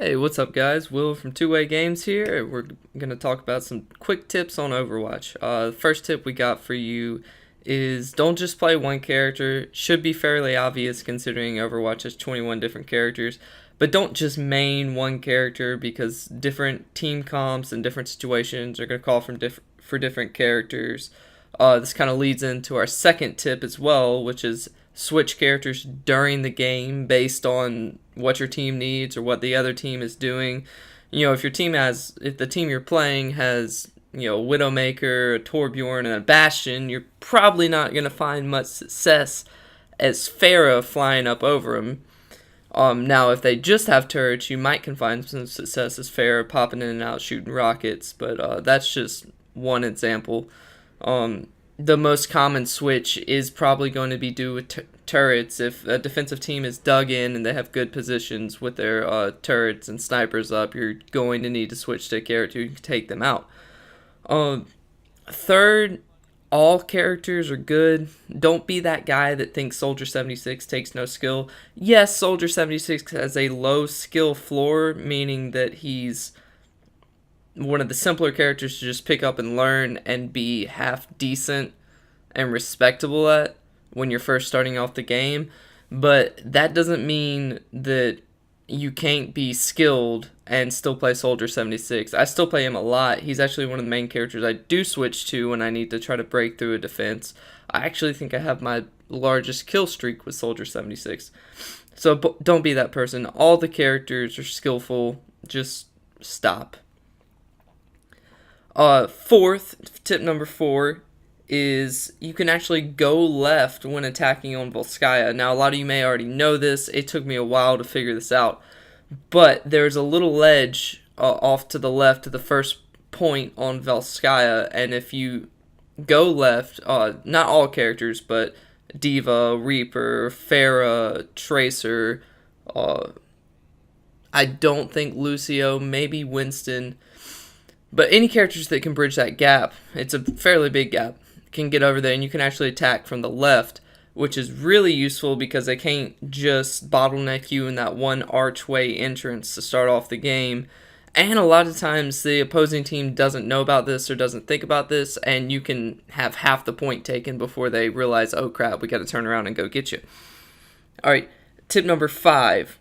Hey, what's up guys? Will from Two-Way Games here. We're going to talk about some quick tips on Overwatch. The first tip we got for you is don't just play one character. Should be fairly obvious considering Overwatch has 21 different characters. But don't just main one character because different team comps and different situations are going to call for different characters. This kind of leads into our second tip as well, which is switch characters during the game based on what your team needs or what the other team is doing. If the team you're playing has, a Widowmaker, a Torbjorn, and a Bastion, you're probably not going to find much success as Pharah flying up over them. Now, if they just have turrets, you might can find some success as Pharah popping in and out shooting rockets, but that's just one example. The most common switch is probably going to be due with turrets. If a defensive team is dug in and they have good positions with their turrets and snipers up, you're going to need to switch to a character who can take them out. Third, all characters are good. Don't be that guy that thinks Soldier 76 takes no skill. Yes, Soldier 76 has a low skill floor, meaning that he's one of the simpler characters to just pick up and learn and be half decent and respectable at when you're first starting off the game. But that doesn't mean that you can't be skilled and still play Soldier 76. I still play him a lot. He's actually one of the main characters I do switch to when I need to try to break through a defense. I actually think I have my largest kill streak with Soldier 76. So don't be that person. All the characters are skillful. Just stop. Tip number 4 is you can actually go left when attacking on Volskaya. Now, a lot of you may already know this. It took me a while to figure this out. But there's a little ledge off to the left to the first point on Volskaya. And if you go left, not all characters, but D.va, Reaper, Pharah, Tracer, I don't think Lucio, maybe Winston, but any characters that can bridge that gap, it's a fairly big gap, can get over there and you can actually attack from the left, which is really useful because they can't just bottleneck you in that one archway entrance to start off the game. And a lot of times the opposing team doesn't know about this or doesn't think about this, and you can have half the point taken before they realize, oh crap, we got to turn around and go get you. Alright, tip number 5.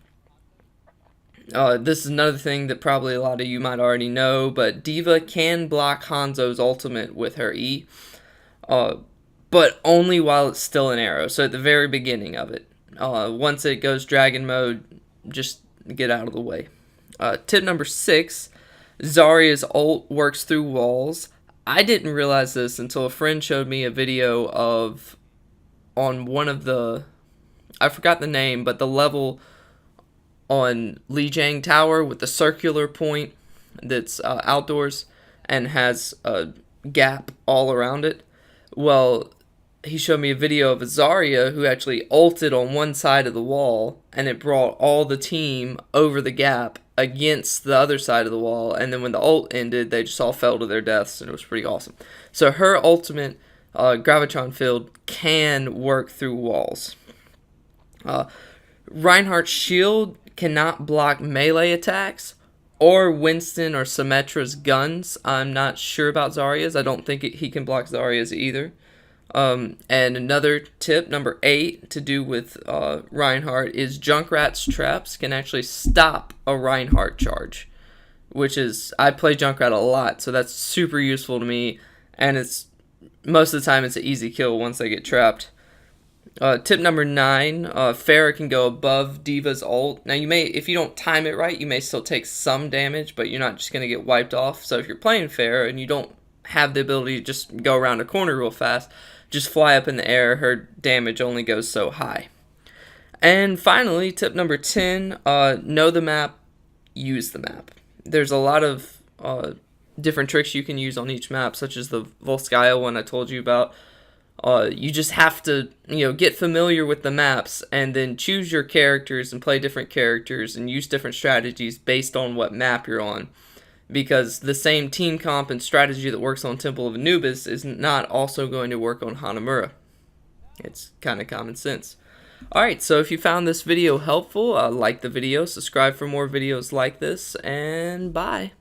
This is another thing that probably a lot of you might already know, but D.va can block Hanzo's ultimate with her E, but only while it's still an arrow, so at the very beginning of it. Once it goes dragon mode, just get out of the way. Tip number 6, Zarya's ult works through walls. I didn't realize this until a friend showed me a video of, on one of the, I forgot the name, but the level on Lijiang Tower with the circular point that's outdoors and has a gap all around it. Well, he showed me a video of a Zarya who actually ulted on one side of the wall, and it brought all the team over the gap against the other side of the wall, and then when the ult ended, they just all fell to their deaths, and it was pretty awesome. So her ultimate, Gravitron Field, can work through walls. Reinhardt's shield cannot block melee attacks or Winston or Symmetra's guns. I'm not sure about Zarya's. I don't think he can block Zarya's either. And another tip, number 8, to do with Reinhardt, is Junkrat's traps can actually stop a Reinhardt charge, which is, I play Junkrat a lot, so that's super useful to me, and it's most of the time it's an easy kill once they get trapped. Tip number 9, Pharah can go above D.va's ult. Now, if you don't time it right, you may still take some damage, but you're not just going to get wiped off. So if you're playing Pharah and you don't have the ability to just go around a corner real fast, just fly up in the air. Her damage only goes so high. And finally, tip number 10, know the map, use the map. There's a lot of different tricks you can use on each map, such as the Volskaya one I told you about. You just have to, get familiar with the maps and then choose your characters and play different characters and use different strategies based on what map you're on. Because the same team comp and strategy that works on Temple of Anubis is not also going to work on Hanamura. It's kind of common sense. Alright, so if you found this video helpful, like the video, subscribe for more videos like this, and bye.